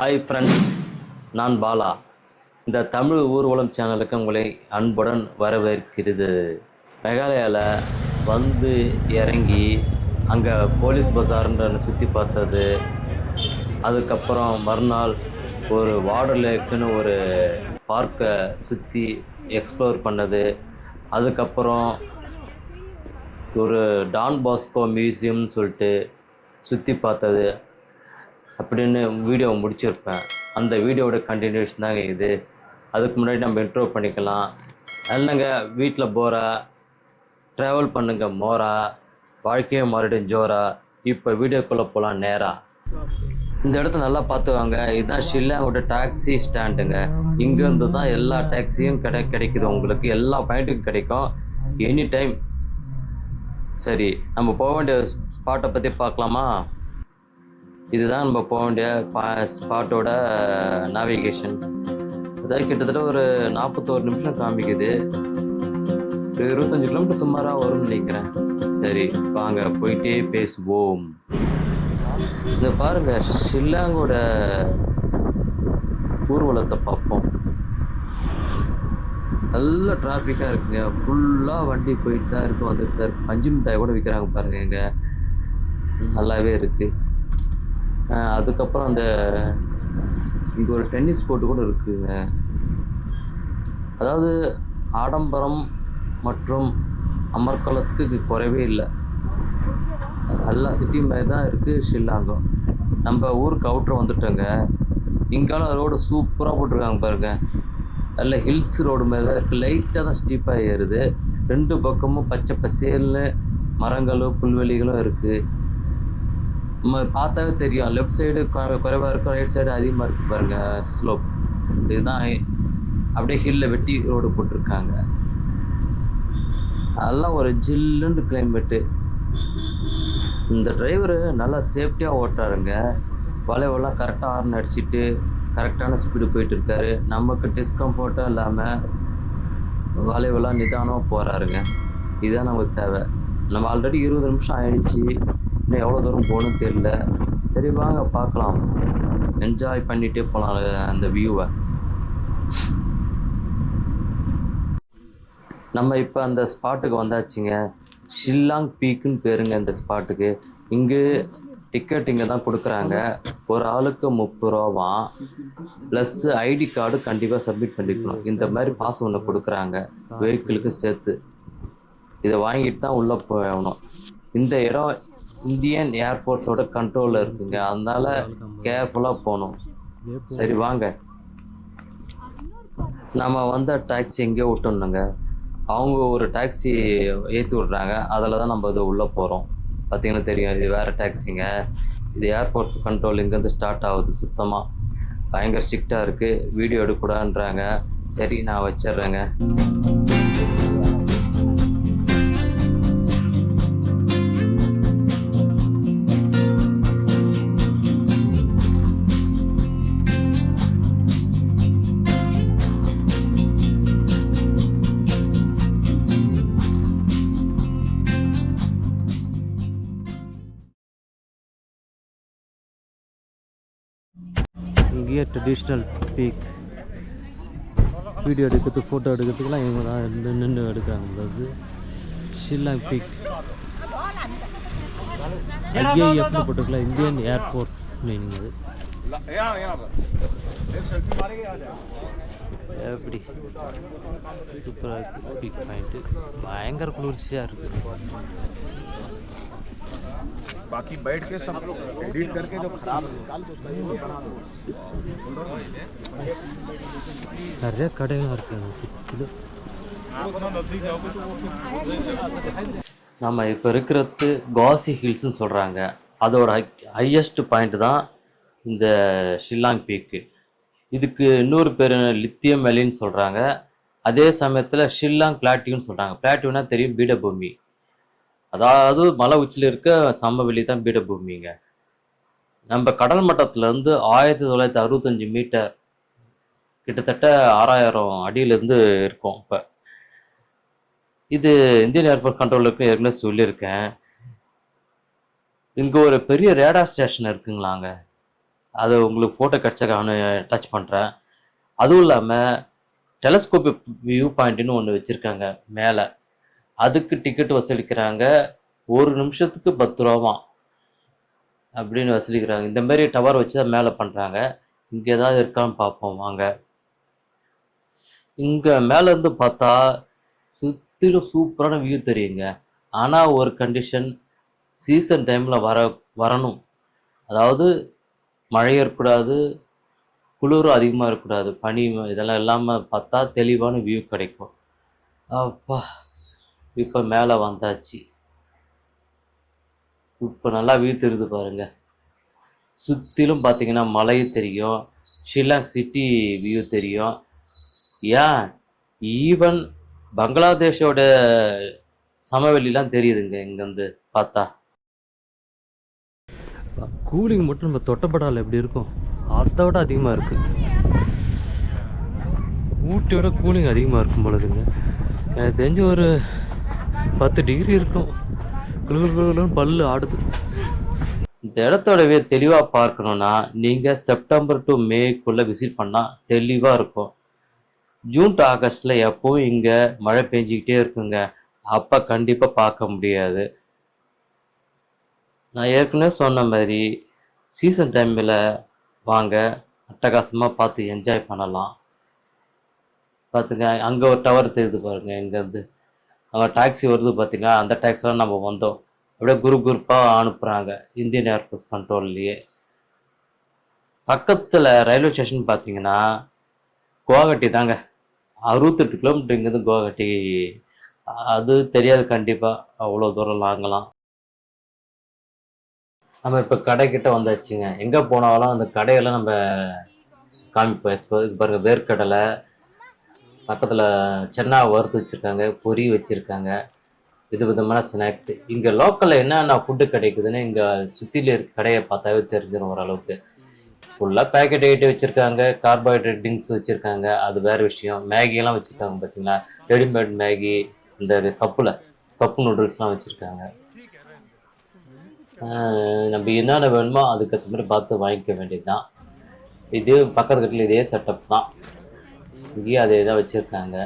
Hi friends, நான் பாலா. இந்த தமிழ் ஊர்வலம் சேனலுக்கு உங்களை அன்புடன் வரவேற்கிறது. மேகாலயாவில் வந்து இறங்கி அங்கே போலீஸ் பஸார்ன்ற சுற்றி பார்த்தது, அதுக்கப்புறம் மறுநாள் ஒரு வாட்டர் லேக்குன்னு ஒரு பார்க்கை சுற்றி எக்ஸ்ப்ளோர் பண்ணது, அதுக்கப்புறம் ஒரு டான் பாஸ்கோ மியூசியம்னு சொல்லிட்டு சுற்றி பார்த்தது அப்படின்னு வீடியோ முடிச்சிருப்பேன். அந்த வீடியோவோட கண்டினியூஷன் தாங்க இது. அதுக்கு முன்னாடி நம்ம இன்ட்ரோ பண்ணிக்கலாம். இல்லைங்க, வீட்டில் போரா, ட்ராவல் பண்ணுங்க மோரா, வாழ்க்கையை மறுபடியும் ஜோரா. இப்போ வீடியோக்குள்ளே போகலாம் நேராக. இந்த இடத்த நல்லா பார்த்துவாங்க. இதுதான் ஷில்லாங்கோட டாக்ஸி ஸ்டாண்டுங்க. இங்கேருந்து தான் எல்லா டாக்ஸியும் கிடைக்குது உங்களுக்கு. எல்லா பாயிண்ட்டுக்கும் கிடைக்கும் எனி டைம். சரி, நம்ம போக வேண்டிய ஸ்பாட்டை பற்றி பார்க்கலாமா? இதுதான் நம்ம போக வேண்டிய ஸ்பாட்டோட நேவிகேஷன். அதாவது கிட்டத்தட்ட ஒரு 41 நிமிஷம் காமிக்குது. 25 கிலோமீட்டர் சுமாராக வரும்னு நினைக்கிறேன். சரி, வாங்க போயிட்டே பேசுவோம். இந்த பாருங்க, ஷில்லாங்கோட ஊர்வலத்தை பார்ப்போம். நல்ல டிராஃபிக்காக இருக்குங்க. ஃபுல்லாக வண்டி போயிட்டு தான் இருக்கு, வந்துட்டு தான் இருக்கு. பஞ்சு மிட்டாய் கூட விற்கிறாங்க பாருங்க. இங்கே நல்லாவே இருக்குது. அதுக்கப்புறம் அந்த இங்கே ஒரு டென்னிஸ் கோர்ட்டு கூட இருக்குங்க. அதாவது ஆடம்பரம் மற்றும் அமர்க்களத்துக்கு குறைவே இல்லை. எல்லா சிட்டி மாதிரி தான் இருக்குது ஷில்லாங்கம். நம்ம ஊருக்கு அவுட்ரு வந்துட்டோங்க. இங்கெல்லாம் ரோடு சூப்பராக போட்டிருக்காங்க பாருங்க. நல்ல ஹில்ஸ் ரோடு மாதிரி தான் இருக்குது. லைட்டாக தான் ஸ்டீப்பாக ஏறுது. 2 பக்கமும் பச்சை பசேல்னு மரங்களும் புல்வெளிகளும் இருக்குது. நம்ம பார்த்தாவே தெரியும். லெஃப்ட் சைடு குறைவாக இருக்கும், ரைட் சைடு அதிகமாக இருக்குது பாருங்கள் ஸ்லோப். இதுதான் அப்படியே ஹில்லில் வெட்டி ரோடு போட்டிருக்காங்க. அதெல்லாம் ஒரு ஜில்லுன்னு கிளைமேட்டு. இந்த டிரைவரு நல்லா சேஃப்டியாக ஓட்டுறாருங்க. வளைவெல்லாம் கரெக்டாக ஹார்ன் அடிச்சுட்டு கரெக்டான ஸ்பீடு போயிட்டு இருக்காரு. நமக்கு டிஸ்கம்ஃபர்ட்டும் இல்லாமல் வளைவெல்லாம் நிதானமாக போகிறாருங்க. இதுதான் நமக்கு தேவை. நம்ம ஆல்ரெடி 20 நிமிஷம் ஆயிடுச்சு. இன்னும் எவ்வளோ தூரம் போகணும்னு தெரியல. சரி வாங்க பார்க்கலாம். என்ஜாய் பண்ணிகிட்டே போகலாம் அந்த வியூவை. நம்ம இப்போ அந்த ஸ்பாட்டுக்கு வந்தாச்சுங்க. ஷில்லாங் பீக்குன்னு பேருங்க இந்த ஸ்பாட்டுக்கு. இங்கே டிக்கெட் இங்கே தான் கொடுக்குறாங்க. ஒரு ஆளுக்கு 30 ரூபாவாம். ப்ளஸ் ஐடி கார்டு கண்டிப்பாக சப்மிட் பண்ணிக்கணும். இந்த மாதிரி பாஸ் ஒன்று கொடுக்குறாங்க வெஹிக்கிளுக்கு சேர்த்து. இதை வாங்கிட்டு தான் உள்ளே போகணும். இந்த இடம் இந்தியன் ஏர்ஃபோர்ஸோட கண்ட்ரோலில் இருக்குங்க. அதனால கேர்ஃபுல்லாக போகணும். சரி வாங்க. நம்ம வந்த டாக்ஸி எங்கேயோ விட்டோம்னுங்க. அவங்க ஒரு டாக்ஸி ஏற்றி விட்றாங்க. அதில் தான் நம்ம இது உள்ளே போகிறோம். பார்த்திங்கன்னா தெரியும், இது வேறு டாக்ஸிங்க. இது ஏர்ஃபோர்ஸ் கண்ட்ரோல் இங்கேருந்து ஸ்டார்ட் ஆகுது. சுத்தமாக பயங்கர ஸ்ட்ரிக்டாக இருக்குது. வீடியோ எடுக்கக்கூடாதுன்றாங்க. சரி, நான் வச்சிட்றேங்க. இங்கேயே ட்ரெடிஷ்னல் பீக். வீடியோ எடுக்கிறது, ஃபோட்டோ எடுக்கிறதுக்கெலாம் இவங்க தான் நின்று எடுக்கிறாங்க. அதாவது ஷில்லாங் பீக். ஐஏஎஃப்னு போட்டுக்கலாம், இந்தியன் ஏர்ஃபோர்ஸ் மீனிங். அது எப்படி சூப்பராக இருக்குது பீக் பாயிண்ட்டு. பயங்கர குளிர்ச்சியாக இருக்குது. बाकी बैठ के सब एडिट करके जो खराब நிறைய கடைகள் இருக்காங்க சுற்றிலும். நம்ம இப்போ இருக்கிறது காசி ஹில்ஸ்னு சொல்கிறாங்க. அதோட ஹையஸ்ட் பாயிண்ட் தான் இந்த ஷில்லாங் பீக்கு. இதுக்கு இன்னொரு பேர் லித்தியம் வேலின்னு சொல்கிறாங்க. அதே சமயத்தில் ஷில்லாங் பிளாட்டியூன்னு சொல்கிறாங்க. பிளாட்டியூனா தெரியும், பீடபூமி. அதாவது மலை உச்சியில் இருக்க சமவெளி தான் பீடபூமிங்க. நம்ம கடல் மட்டத்திலேருந்து 1965 மீட்டர், கிட்டத்தட்ட 6000 அடியிலேருந்து இருக்கும். இப்போ இது இந்தியன் ஏர்ஃபோர்ஸ் கண்ட்ரோல் இருக்கு, ஏற்கனவே சொல்லியிருக்கேன். இங்கே ஒரு பெரிய ரேடார் ஸ்டேஷன் இருக்குங்களாங்க. அது உங்களுக்கு ஃபோட்டோ கிடச்சா டச் பண்ணுறேன். அதுவும் இல்லாமல் டெலஸ்கோபிக் வியூ பாயிண்ட்டுன்னு ஒன்று வச்சுருக்காங்க மேலே. அதுக்கு டிக்கெட் வசூலிக்கிறாங்க. ஒரு நிமிஷத்துக்கு 10 ரூபாவாம் அப்படின்னு வசூலிக்கிறாங்க. இந்த மாதிரி டவர் வச்சு தான் மேலே பண்ணுறாங்க. இங்கே ஏதாவது இருக்கான்னு பார்ப்போம் வாங்க. இங்கே மேலேருந்து பார்த்தா சுற்றிலும் சூப்பரான வியூ தெரியுங்க. ஆனால் ஒரு கண்டிஷன், சீசன் டைமில் வரணும். அதாவது மழை இருக்கக்கூடாது, குளிரும் அதிகமாக இருக்கக்கூடாது, பனி இதெல்லாம் இல்லாமல் பார்த்தா தெளிவான வியூ கிடைக்கும். அப்பா, இப்போ மேலே வந்தாச்சு. இப்போ நல்லா வியூ தெரியுது பாருங்கள். சுற்றிலும் பார்த்தீங்கன்னா மலை தெரியும், ஷில்லாங் சிட்டி வியூ தெரியும். ஏன் ஈவன் பங்களாதேஷோட சமவெளிலாம் தெரியுதுங்க இங்கேருந்து பார்த்தா. கூலிங் மட்டும் நம்ம தொட்டப்படால் எப்படி இருக்கும், அதை விட அதிகமாக இருக்குது. ஊட்டியோட கூலிங் அதிகமாக இருக்கும் பொழுதுங்க. எனக்கு தெரிஞ்ச ஒரு 10 டிகிரி இருக்கும். குளிர்னு பல்லு ஆடுது. இந்த இடத்தோடவே தெளிவாக பார்க்கணுன்னா நீங்கள் செப்டம்பர் டு மேக்குள்ளே விசிட் பண்ணால் தெளிவாக இருக்கும். ஜூன் டு ஆகஸ்ட்டில் எப்போவும் இங்கே மழை பெஞ்சிக்கிட்டே இருக்குங்க. அப்போ கண்டிப்பாக பார்க்க முடியாது. நான் ஏற்கனவே சொன்ன மாதிரி சீசன் டைமில் வாங்க, அட்டகாசமாக பார்த்து என்ஜாய் பண்ணலாம். பார்த்துங்க, அங்கே ஒரு டவர் தெரியுது பாருங்கள். இங்கேருந்து அங்கே டாக்ஸி வருது பார்த்தீங்களா, அந்த டாக்ஸிலாம் நம்ம வந்தோம். அப்படியே குரூப்பாக அனுப்புகிறாங்க இந்தியன் ஏர்ஃபோர்ஸ் கண்ட்ரோல்லையே. பக்கத்தில் ரயில்வே ஸ்டேஷன் பார்த்தீங்கன்னா குவாஹாட்டி தாங்க. 68 கிலோமீட்டர் இங்கேருந்து குவாஹாட்டி. அது தெரியாது கண்டிப்பாக, அவ்வளோ தூரம் லாங்கலாம். நம்ம இப்போ கடைக்கிட்ட வந்தாச்சுங்க. எங்கே போனாலும் அந்த கடையெல்லாம் நம்ம காமிப்போம். இப்போ இது பாருங்கள், வேர்க்கடலை, பக்கத்தில் சென்னா வறுத்து வச்சுருக்காங்க, பொரி வச்சுருக்காங்க, விதமான ஸ்நாக்ஸு. இங்கே லோக்கலில் என்னென்ன ஃபுட்டு கிடைக்குதுன்னு இங்கே சுற்றில இருக்க கடையை பார்த்தாவே தெரிஞ்சிடும் ஓரளவுக்கு. ஃபுல்லாக பேக்கெட் ஐட்டம் வச்சுருக்காங்க, கார்போஹைட்ரேட் ட்ரிங்க்ஸ் வச்சுருக்காங்க, அது வேறு விஷயம். மேகியெல்லாம் வச்சுருக்காங்க பார்த்தீங்களா, ரெடிமேட் மேகி, இந்த கப்பு நூடுல்ஸ்லாம் வச்சுருக்காங்க. நம்ம என்னென்ன வேணுமோ அதுக்கேற்ற மாதிரி பார்த்து வாங்கிக்க வேண்டியது தான். இதே பக்கத்து கட்டில் இதே செட்டப் தான், இங்கேயும் அதே தான் வச்சுருக்காங்க.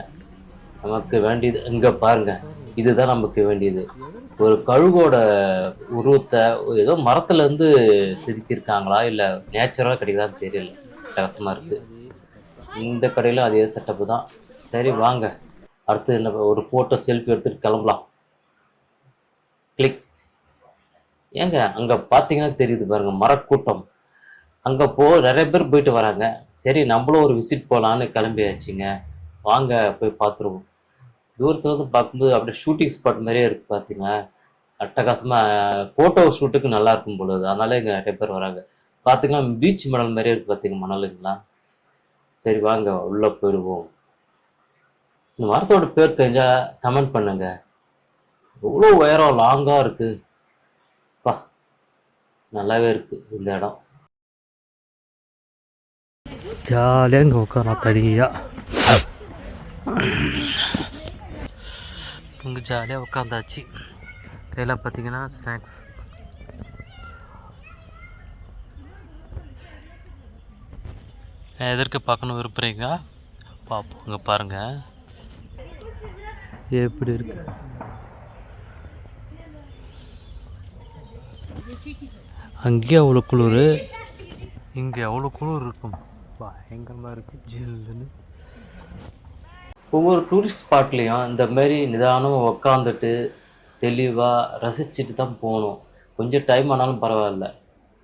நமக்கு வேண்டியது இங்கே பாருங்கள், இதுதான் நமக்கு வேண்டியது. ஒரு கழுகோட உருவத்தை ஏதோ மரத்துலேருந்து செதுக்கியிருக்காங்களா இல்லை நேச்சுரலாக கிடைக்குதான்னு தெரியல, ரசமாக இருக்குது. இந்த கடையில் அதே செட்டப்பு தான். சரி வாங்க, அடுத்து என்ன, ஒரு ஃபோட்டோ செல்ஃபி எடுத்துகிட்டு கிளம்பலாம். கிளிக். ஏங்க அங்கே பார்த்தீங்கன்னா தெரியுது பாருங்கள், மரக்கூட்டம். அங்கே நிறைய பேர் போயிட்டு வராங்க. சரி நம்மளும் ஒரு விசிட் போகலான்னு கிளம்பியாச்சுங்க. வாங்க போய் பார்த்துருவோம். தூரத்தில் வந்து பார்க்கும்போது அப்படியே ஷூட்டிங் ஸ்பாட் மாதிரியே இருக்குது பார்த்தீங்களா, அட்டகாசமாக ஃபோட்டோ ஷூட்டுக்கு நல்லா இருக்கும் பொழுது. அதனால இங்கே நிறைய பேர் வராங்க. பார்த்தீங்கன்னா பீச் மணல் மாதிரியே இருக்குது பார்த்தீங்க, மணலுங்களா. சரி வாங்க உள்ளே போயிடுவோம். இந்த மரத்தோட பேர் தெரிஞ்சால் கமெண்ட் பண்ணுங்க. எவ்வளோ உயரம் லாங்காக இருக்குது பா, நல்லாவே இருக்குது இந்த இடம். ஜாலியாக இங்கே உட்காரலாம் தனியாக. இங்கே ஜாலியாக உட்காந்தாச்சு. கையில் பார்த்தீங்கன்னா ஸ்நாக்ஸ். எதற்கு பார்க்கணும் விரும்புகிறீங்க பார்ப்போம். இங்கே பாருங்கள் எப்படி இருக்கு. அங்கேயே அவ்வளோ குளிர், இங்கே அவ்வளோ குளிர் இருக்கும். பயங்கரமாக இருக்குது ஜில்லுன்னு. ஒவ்வொரு டூரிஸ்ட் ஸ்பாட்லேயும் இந்த மாதிரி நிதானமாக உக்காந்துட்டு தெளிவாக ரசிச்சுட்டு தான் போகணும். கொஞ்சம் டைம் ஆனாலும் பரவாயில்ல,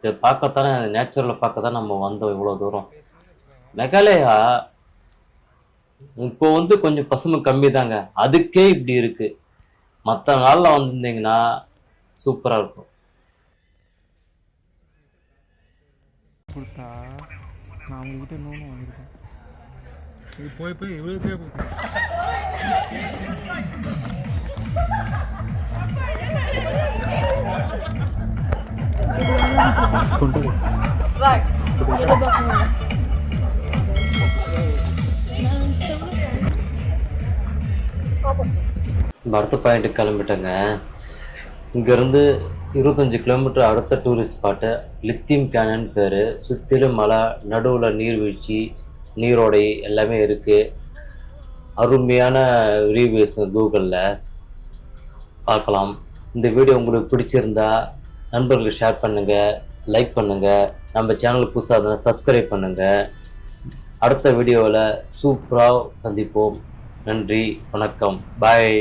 இதை பார்க்கத்தானே, நேச்சுரலை பார்க்க தான் நம்ம வந்தோம் இவ்வளோ தூரம். மெகாலயா இப்போ வந்து கொஞ்சம் பசுமை கம்மி தாங்க, அதுக்கே இப்படி இருக்குது. மற்ற நாளில் வந்திருந்தீங்கன்னா சூப்பராக இருக்கும். கொடுத்தா நான் உங்ககிட்ட இன்னொன்று வாங்கியிருக்கேன். இது போய் இவ்வளோ கொண்டு அடுத்த பாயிண்ட்டுக்கு கிளம்பிட்டேங்க. இங்கேருந்து 25 கிலோமீட்டர் அடுத்த டூரிஸ்ட் ஸ்பாட்டு லித்தியம் கேனன் பேர். சுற்றிலும் மலை, நடுவில் நீர்வீழ்ச்சி, நீரோடை எல்லாமே இருக்குது. அருமையான ரிவ்யூஸ் கூகுளில் பார்க்கலாம். இந்த வீடியோ உங்களுக்கு பிடிச்சிருந்தா நண்பர்களுக்கு ஷேர் பண்ணுங்கள், லைக் பண்ணுங்கள். நம்ம சேனலுக்கு புதுசாக இருந்தால் சப்ஸ்கிரைப் பண்ணுங்கள். அடுத்த வீடியோவில் சூப்பராக சந்திப்போம். நன்றி, வணக்கம், பாய்.